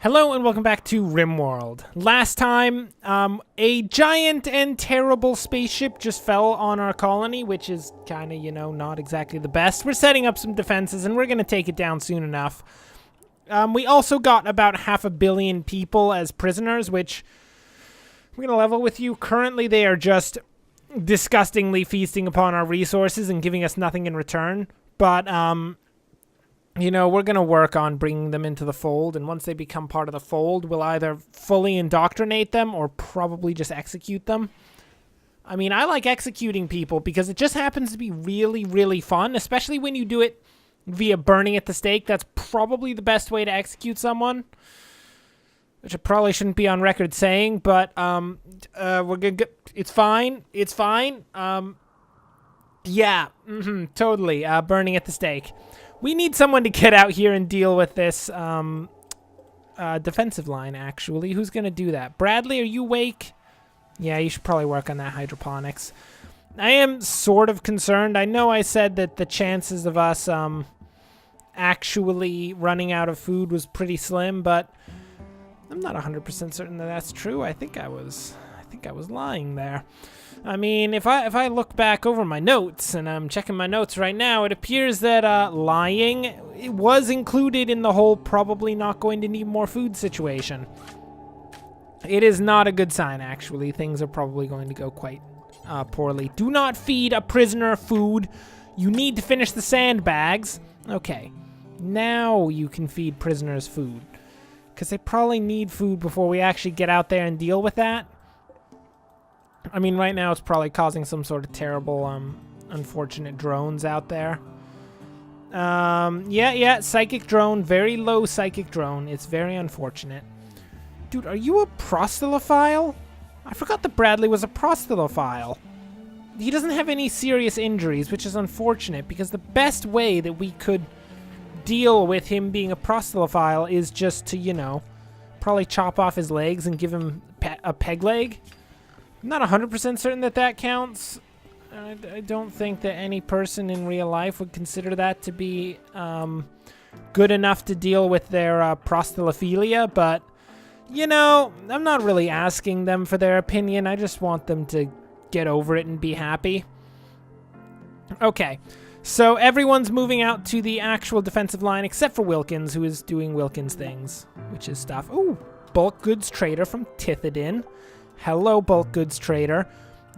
Hello and welcome back to RimWorld. Last time, a giant and terrible spaceship just fell on our colony, which is kind of, not exactly the best. We're setting up some defenses and we're going to take it down soon enough. We also got about 500 million people as prisoners, which we're going to level with you. Currently, they are just disgustingly feasting upon our resources and giving us nothing in return. But, we're going to work on bringing them into the fold, and once they become part of the fold, we'll either fully indoctrinate them or probably just execute them. I mean, I like executing people because it just happens to be really, really fun, especially when you do it via burning at the stake. That's probably the best way to execute someone, which I probably shouldn't be on record saying, but we're going to it's fine. It's fine. Totally. Burning at the stake. We need someone to get out here and deal with this defensive line, actually. Who's going to do that? Bradley, are you awake? Yeah, you should probably work on that hydroponics. I am sort of concerned. I know I said that the chances of us actually running out of food was pretty slim, but I'm not 100% certain that that's true. I think I was lying there. I mean, if I look back over my notes, and I'm checking my notes right now, it appears that lying it was included in the whole probably not going to need more food situation. It is not a good sign, actually. Things are probably going to go quite poorly. Do not feed a prisoner food. You need to finish the sandbags. Okay, now you can feed prisoners food, because they probably need food before we actually get out there and deal with that. I mean, right now it's probably causing some sort of terrible, unfortunate drones out there. Yeah, psychic drone, very low psychic drone. It's very unfortunate. Dude, are you a prosthelophile? I forgot that Bradley was a prosthelophile. He doesn't have any serious injuries, which is unfortunate, because the best way that we could deal with him being a prosthelophile is just to, probably chop off his legs and give him a peg leg. I'm not 100% certain that that counts. I don't think that any person in real life would consider that to be good enough to deal with their prosthelophilia, but, I'm not really asking them for their opinion. I just want them to get over it and be happy. Okay, so everyone's moving out to the actual defensive line except for Wilkins, who is doing Wilkins things, which is stuff. Ooh, bulk goods trader from Tithidin. Hello, bulk goods trader.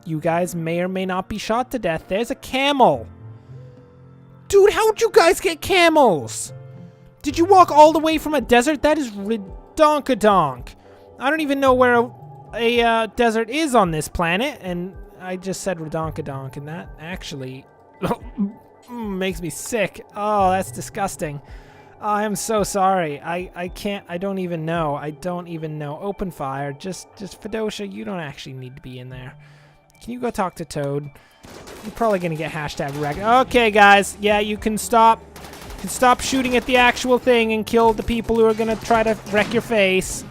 You guys may or may not be shot to death. There's a camel. Dude, how'd you guys get camels? Did you walk all the way from a desert? That is ridonkadonk. I don't even know where a desert is on this planet, and I just said ridonkadonk, and that actually makes me sick. Oh, that's disgusting. I am so sorry. I can't. I don't even know. Open fire. Just Fedosha, you don't actually need to be in there. Can you go talk to Toad? You're probably gonna get hashtag wrecked. Okay, guys. Yeah, you can stop. Shooting at the actual thing and kill the people who are gonna try to wreck your face.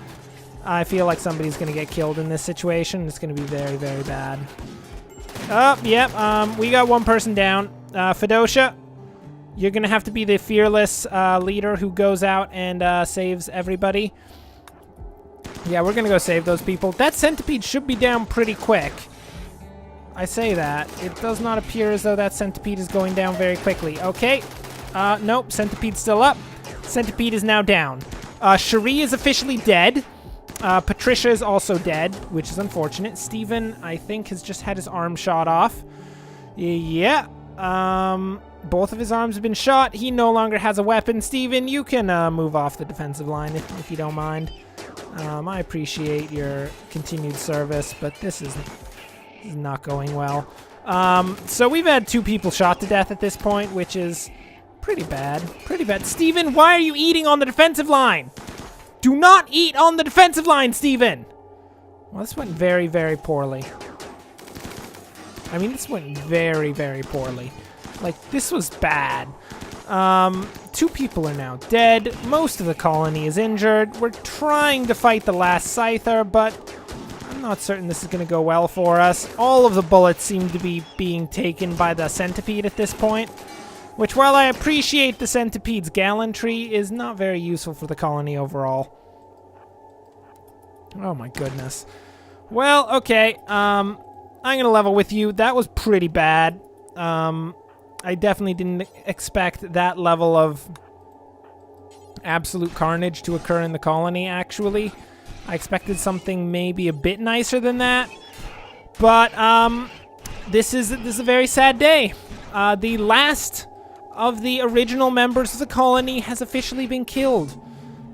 I feel like somebody's gonna get killed in this situation. It's gonna be very, very bad. Oh, yep. We got one person down. Fedosha, you're going to have to be the fearless leader who goes out and saves everybody. Yeah, we're going to go save those people. That centipede should be down pretty quick. I say that. It does not appear as though that centipede is going down very quickly. Okay. Nope, centipede's still up. Centipede is now down. Cherie is officially dead. Patricia is also dead, which is unfortunate. Steven, I think, has just had his arm shot off. Yeah. Both of his arms have been shot. He no longer has a weapon. Steven, you can move off the defensive line if you don't mind. I appreciate your continued service, but this is not going well. So we've had 2 people shot to death at this point, which is pretty bad. Pretty bad. Steven, why are you eating on the defensive line? Do not eat on the defensive line, Steven! Well, this went very, very poorly. I mean, this went very, very poorly. Like, this was bad. 2 people are now dead. Most of the colony is injured. We're trying to fight the last Scyther, but I'm not certain this is going to go well for us. All of the bullets seem to be being taken by the centipede at this point, which, while I appreciate the centipede's gallantry, is not very useful for the colony overall. Oh my goodness. Well, okay. I'm gonna level with you. That was pretty bad. I definitely didn't expect that level of absolute carnage to occur in the colony, actually. I expected something maybe a bit nicer than that. But, this is a very sad day. The last of the original members of the colony has officially been killed.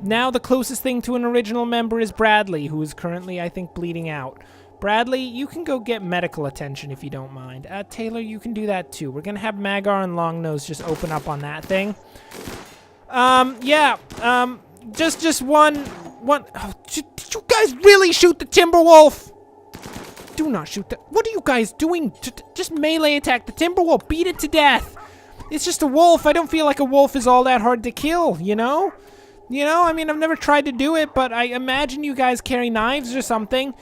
Now the closest thing to an original member is Bradley, who is currently, I think, bleeding out. Bradley, you can go get medical attention if you don't mind. Taylor, you can do that too. We're gonna have Magar and Longnose just open up on that thing. Just one. Oh, did you guys really shoot the Timberwolf? Do not shoot the. What are you guys doing? Just melee attack the Timberwolf. Beat it to death. It's just a wolf. I don't feel like a wolf is all that hard to kill, you know? I mean, I've never tried to do it, but I imagine you guys carry knives or something.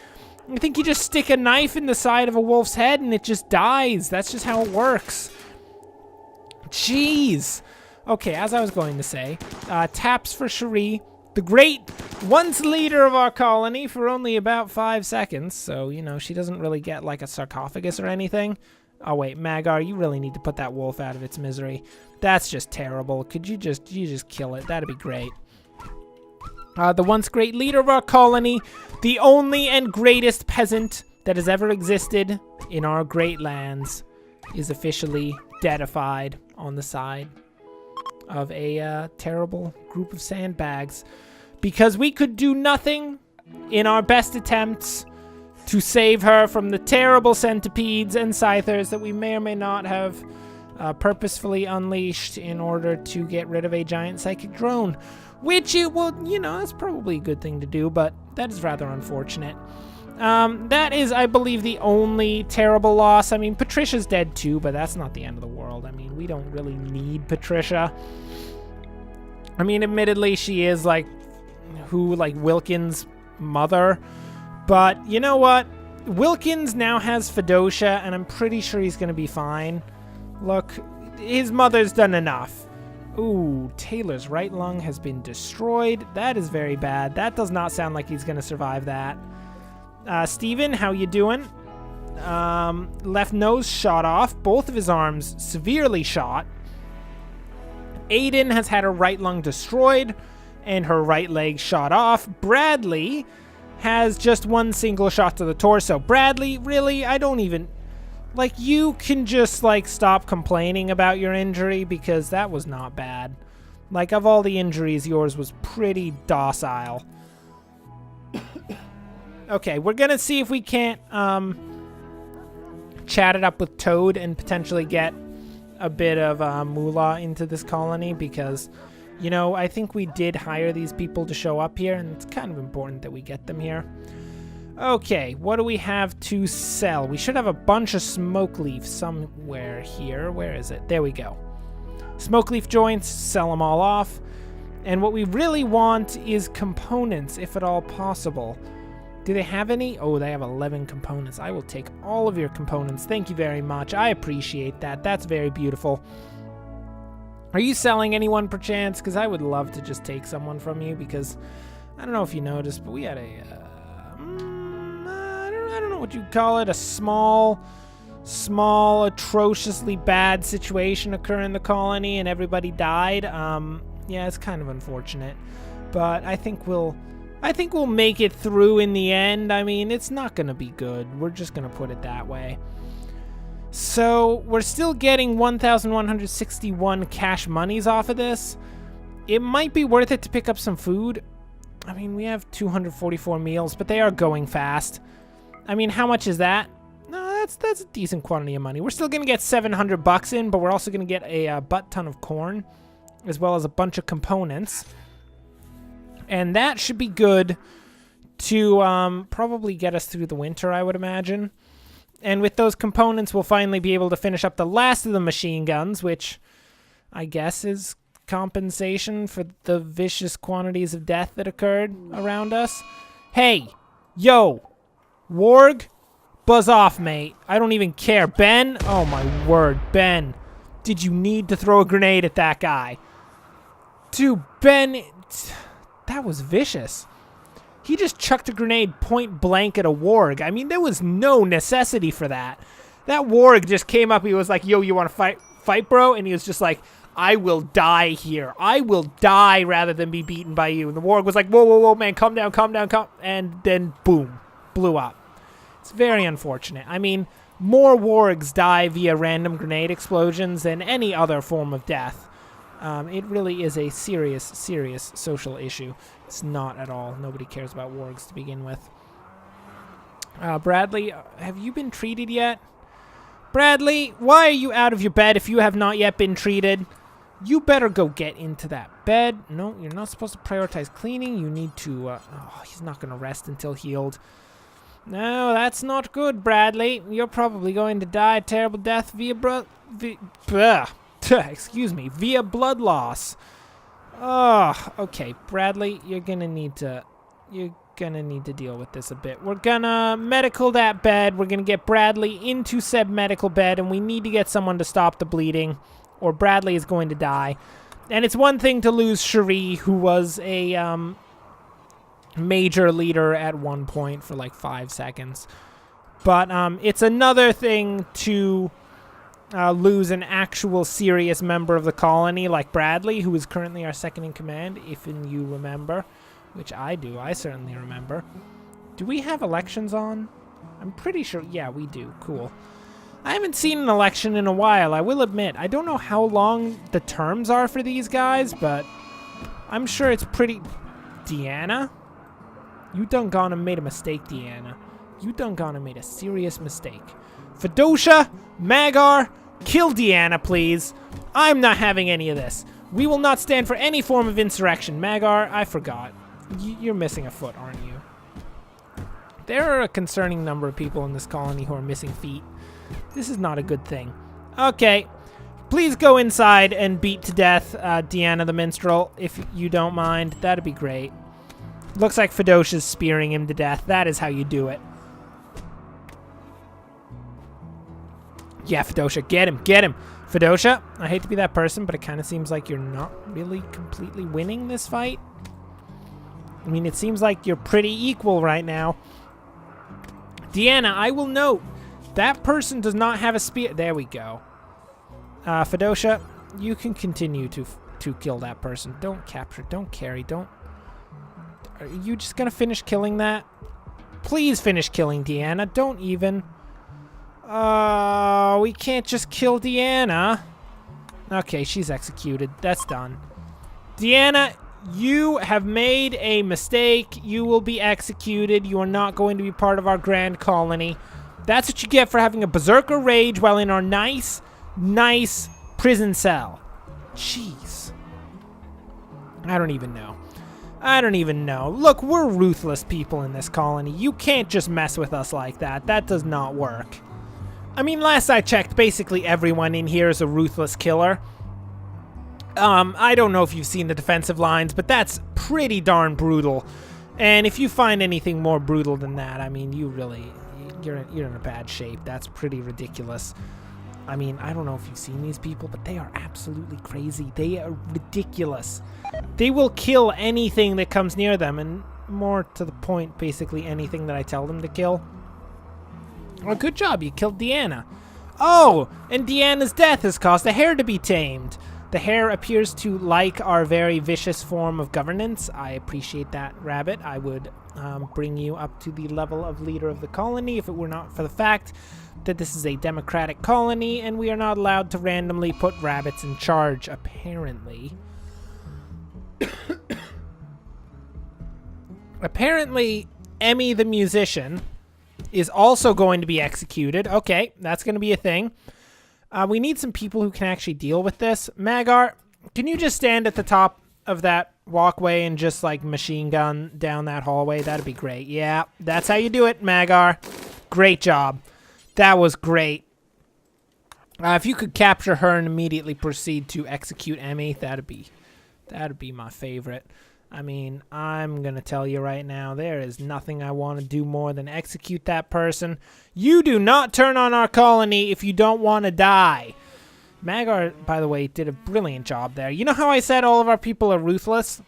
I think you just stick a knife in the side of a wolf's head and it just dies. That's just how it works. Jeez. Okay, as I was going to say, taps for Cherie, the great once leader of our colony for only about 5 seconds. So, she doesn't really get like a sarcophagus or anything. Oh wait, Magar, you really need to put that wolf out of its misery. That's just terrible. Could you just kill it? That'd be great. The once great leader of our colony, the only and greatest peasant that has ever existed in our great lands, is officially deadified on the side of a terrible group of sandbags. Because we could do nothing in our best attempts to save her from the terrible centipedes and scythers that we may or may not have purposefully unleashed in order to get rid of a giant psychic drone. Which it will, that's probably a good thing to do, but that is rather unfortunate. That is, I believe, the only terrible loss. I mean, Patricia's dead too, but that's not the end of the world. I mean, we don't really need Patricia. I mean, admittedly, she is like Wilkins' mother. But you know what? Wilkins now has Fedocia, and I'm pretty sure he's going to be fine. Look, his mother's done enough. Ooh, Taylor's right lung has been destroyed. That is very bad. That does not sound like he's going to survive that. Steven, how you doing? Left nose shot off. Both of his arms severely shot. Aiden has had her right lung destroyed and her right leg shot off. Bradley has just one single shot to the torso. Bradley, really? I don't even... Like, you can just, stop complaining about your injury because that was not bad. Like, of all the injuries, yours was pretty docile. Okay, we're gonna see if we can't, chat it up with Toad and potentially get a bit of, moolah into this colony because, I think we did hire these people to show up here and it's kind of important that we get them here. Okay, what do we have to sell? We should have a bunch of smoke leaf somewhere here. Where is it? There we go. Smoke leaf joints, sell them all off. And what we really want is components, if at all possible. Do they have any? Oh, they have 11 components. I will take all of your components. Thank you very much. I appreciate that. That's very beautiful. Are you selling anyone perchance? Because I would love to just take someone from you because I don't know if you noticed, but we had a... I don't know what you'd call it, a small, atrociously bad situation occur in the colony and everybody died. Yeah, it's kind of unfortunate, but I think we'll make it through in the end. I mean, it's not going to be good. We're just going to put it that way. So we're still getting 1,161 cash monies off of this. It might be worth it to pick up some food. I mean, we have 244 meals, but they are going fast. I mean, how much is that? No, that's a decent quantity of money. We're still going to get 700 bucks in, but we're also going to get a butt ton of corn, as well as a bunch of components. And that should be good to probably get us through the winter, I would imagine. And with those components, we'll finally be able to finish up the last of the machine guns, which I guess is compensation for the vicious quantities of death that occurred around us. Hey, yo, Warg, buzz off, mate. I don't even care. Ben, oh my word, Ben, did you need to throw a grenade at that guy? Dude, Ben, that was vicious. He just chucked a grenade point blank at a warg. I mean, there was no necessity for that. That warg just came up. He was like, yo, you want to fight? Fight, bro? And he was just like, I will die here. I will die rather than be beaten by you. And the warg was like, whoa, whoa, whoa, man, calm down, calm down, calm. And then, boom, blew up. It's very unfortunate. I mean, more wargs die via random grenade explosions than any other form of death. It really is a serious, serious social issue. It's not at all. Nobody cares about wargs to begin with. Bradley, have you been treated yet? Bradley, why are you out of your bed if you have not yet been treated? You better go get into that bed. No, you're not supposed to prioritize cleaning. You need to... oh, he's not going to rest until healed. No, that's not good, Bradley. You're probably going to die a terrible death via excuse me, via blood loss. Oh, okay, Bradley, you're gonna need to deal with this a bit. We're gonna medical that bed. We're gonna get Bradley into said medical bed, and we need to get someone to stop the bleeding, or Bradley is going to die. And it's one thing to lose Cherie, who was a major leader at one point for like 5 seconds, but it's another thing to lose an actual serious member of the colony like Bradley, who is currently our second in command, if you remember, which I do. I certainly remember. Do we have elections on? I'm pretty sure. Yeah, we do. Cool. I haven't seen an election in a while, I will admit. I don't know how long the terms are for these guys, but I'm sure it's pretty... Deanna? You done gone and made a mistake, Deanna. You done gone and made a serious mistake. Fedocia, Magar, kill Deanna, please. I'm not having any of this. We will not stand for any form of insurrection. Magar, I forgot. You're missing a foot, aren't you? There are a concerning number of people in this colony who are missing feet. This is not a good thing. Okay. Please go inside and beat to death Deanna the Minstrel, if you don't mind. That'd be great. Looks like Fedocia's spearing him to death. That is how you do it. Yeah, Fedocia, get him, get him. Fedocia, I hate to be that person, but it kind of seems like you're not really completely winning this fight. I mean, it seems like you're pretty equal right now. Deanna, I will note, that person does not have a spear. There we go. Fedocia, you can continue to kill that person. Don't capture, don't carry, don't... Are you just gonna finish killing that? Please finish killing Deanna. Don't even... we can't just kill Deanna. Okay, she's executed. That's done. Deanna, you have made a mistake. You will be executed. You are not going to be part of our grand colony. That's what you get for having a berserker rage while in our nice prison cell. Jeez. I don't even know. I don't even know. Look, we're ruthless people in this colony. You can't just mess with us like that. That does not work. I mean, last I checked, basically everyone in here is a ruthless killer. I don't know if you've seen the defensive lines, but that's pretty darn brutal. And if you find anything more brutal than that, I mean, you're in a bad shape. That's pretty ridiculous. I mean, I don't know if you've seen these people, but they are absolutely crazy. They are ridiculous. They will kill anything that comes near them, and more to the point, basically anything that I tell them to kill. Oh, good job, you killed Deanna. Oh, and Deanna's death has caused the hare to be tamed. The hare appears to like our very vicious form of governance. I appreciate that, Rabbit. I would bring you up to the level of leader of the colony if it were not for the fact that this is a democratic colony and we are not allowed to randomly put rabbits in charge, apparently. Apparently, Emmy the musician is also going to be executed. Okay, that's going to be a thing. We need some people who can actually deal with this. Magar, can you just stand at the top of that walkway and just, like, machine gun down that hallway? That'd be great. Yeah, that's how you do it, Magar. Great job. That was great. If you could capture her and immediately proceed to execute Emmy, that'd be my favorite. I mean, I'm going to tell you right now, there is nothing I want to do more than execute that person. You do not turn on our colony if you don't want to die. Magar, by the way, did a brilliant job there. You know how I said all of our people are ruthless?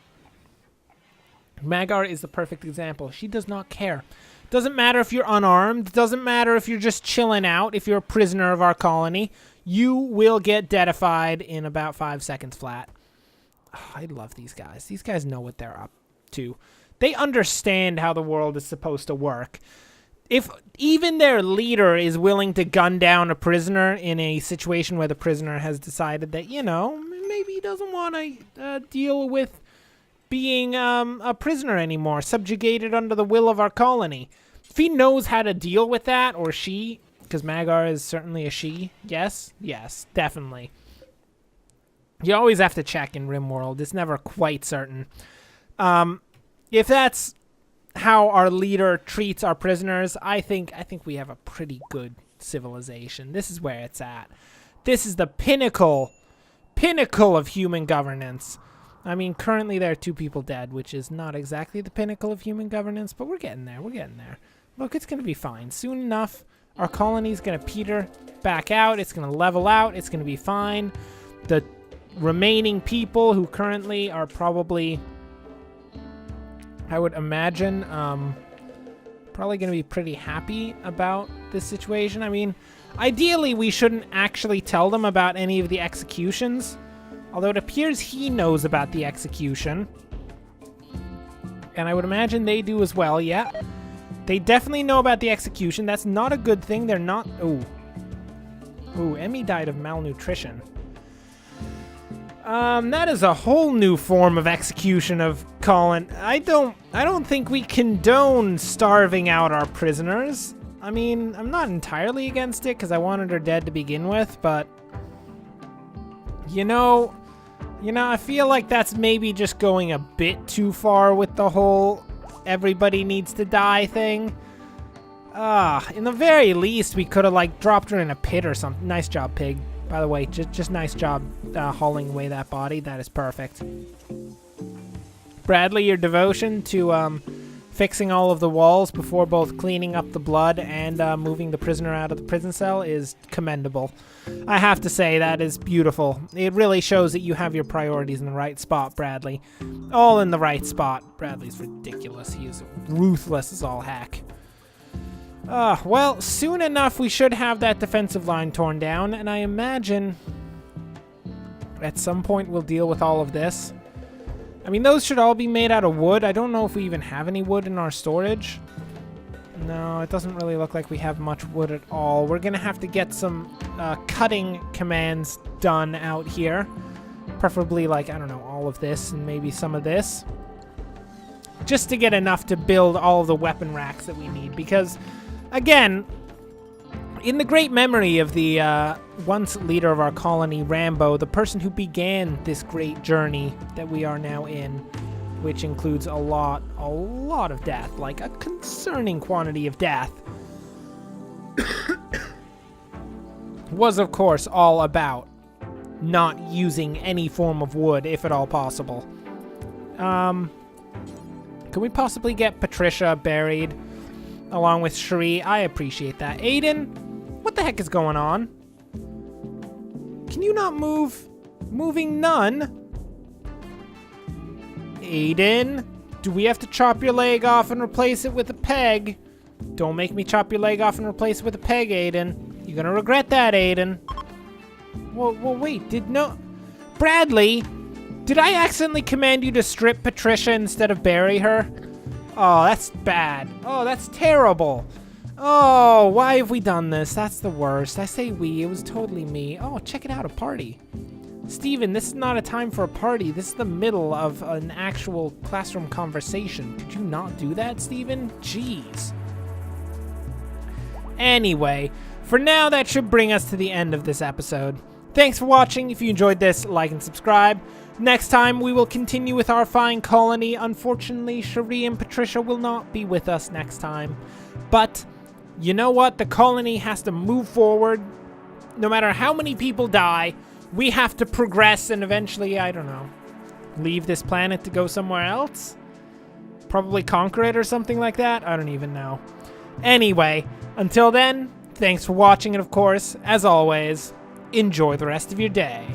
Magar is the perfect example. She does not care. Doesn't matter if you're unarmed. Doesn't matter if you're just chilling out. If you're a prisoner of our colony, you will get deadified in about 5 seconds flat. Oh, I love these guys. These guys know what they're up to. They understand how the world is supposed to work. If even their leader is willing to gun down a prisoner in a situation where the prisoner has decided that, you know, maybe he doesn't want to deal with being a prisoner anymore, subjugated under the will of our colony. If he knows how to deal with that, or she, because Magar is certainly a she. Yes, definitely. You always have to check in RimWorld. It's never quite certain. If that's how our leader treats our prisoners, I think we have a pretty good civilization. This is where it's at. This is the pinnacle of human governance. I mean, currently there are 2 people dead, which is not exactly the pinnacle of human governance, but we're getting there. Look, it's going to be fine. Soon enough, our colony's going to peter back out. It's going to level out. It's going to be fine. The remaining people who currently are probably, I would imagine, probably going to be pretty happy about this situation. I mean, ideally, we shouldn't actually tell them about any of the executions, although it appears he knows about the execution. And I would imagine they do as well, yeah. They definitely know about the execution. That's not a good thing. They're not... Ooh, Emmy died of malnutrition. That is a whole new form of execution of Colin. I don't think we condone starving out our prisoners. I mean, I'm not entirely against it because I wanted her dead to begin with, but you know, I feel like that's maybe just going a bit too far with the whole everybody needs to die thing. In the very least, we could have like dropped her in a pit or something. Nice job, pig. By the way, just nice job hauling away that body. That is perfect. Bradley, your devotion to fixing all of the walls before both cleaning up the blood and moving the prisoner out of the prison cell is commendable. I have to say, that is beautiful. It really shows that you have your priorities in the right spot, Bradley. All in the right spot. Bradley's ridiculous. He is ruthless as all heck. Well, soon enough we should have that defensive line torn down, and I imagine at some point we'll deal with all of this. I mean, those should all be made out of wood. I don't know if we even have any wood in our storage. No, it doesn't really look like we have much wood at all. We're gonna have to get some cutting commands done out here. Preferably, like, I don't know, all of this and maybe some of this. Just to get enough to build all of the weapon racks that we need. Because, again, in the great memory of the once leader of our colony, Rambo, the person who began this great journey that we are now in, which includes a lot of death, like a concerning quantity of death, was of course all about not using any form of wood, if at all possible. Can we possibly get Patricia buried along with Cherie? I appreciate that. Aiden, what the heck is going on? Can you not move? Moving none? Aiden, do we have to chop your leg off and replace it with a peg? Don't make me chop your leg off and replace it with a peg, Aiden. You're gonna regret that, Aiden. Well, wait, Bradley, did I accidentally command you to strip Patricia instead of bury her? Oh, that's bad. Oh, that's terrible. Oh, why have we done this? That's the worst. I say we, it was totally me. Oh, check it out, a party. Steven, this is not a time for a party. This is the middle of an actual classroom conversation. Could you not do that, Steven? Jeez. Anyway, for now, that should bring us to the end of this episode. Thanks for watching. If you enjoyed this, like and subscribe. Next time, we will continue with our fine colony. Unfortunately, Cherie and Patricia will not be with us next time. But, you know what? The colony has to move forward. No matter how many people die, we have to progress and eventually, I don't know, leave this planet to go somewhere else? Probably conquer it or something like that? I don't even know. Anyway, until then, thanks for watching, and of course, as always, enjoy the rest of your day.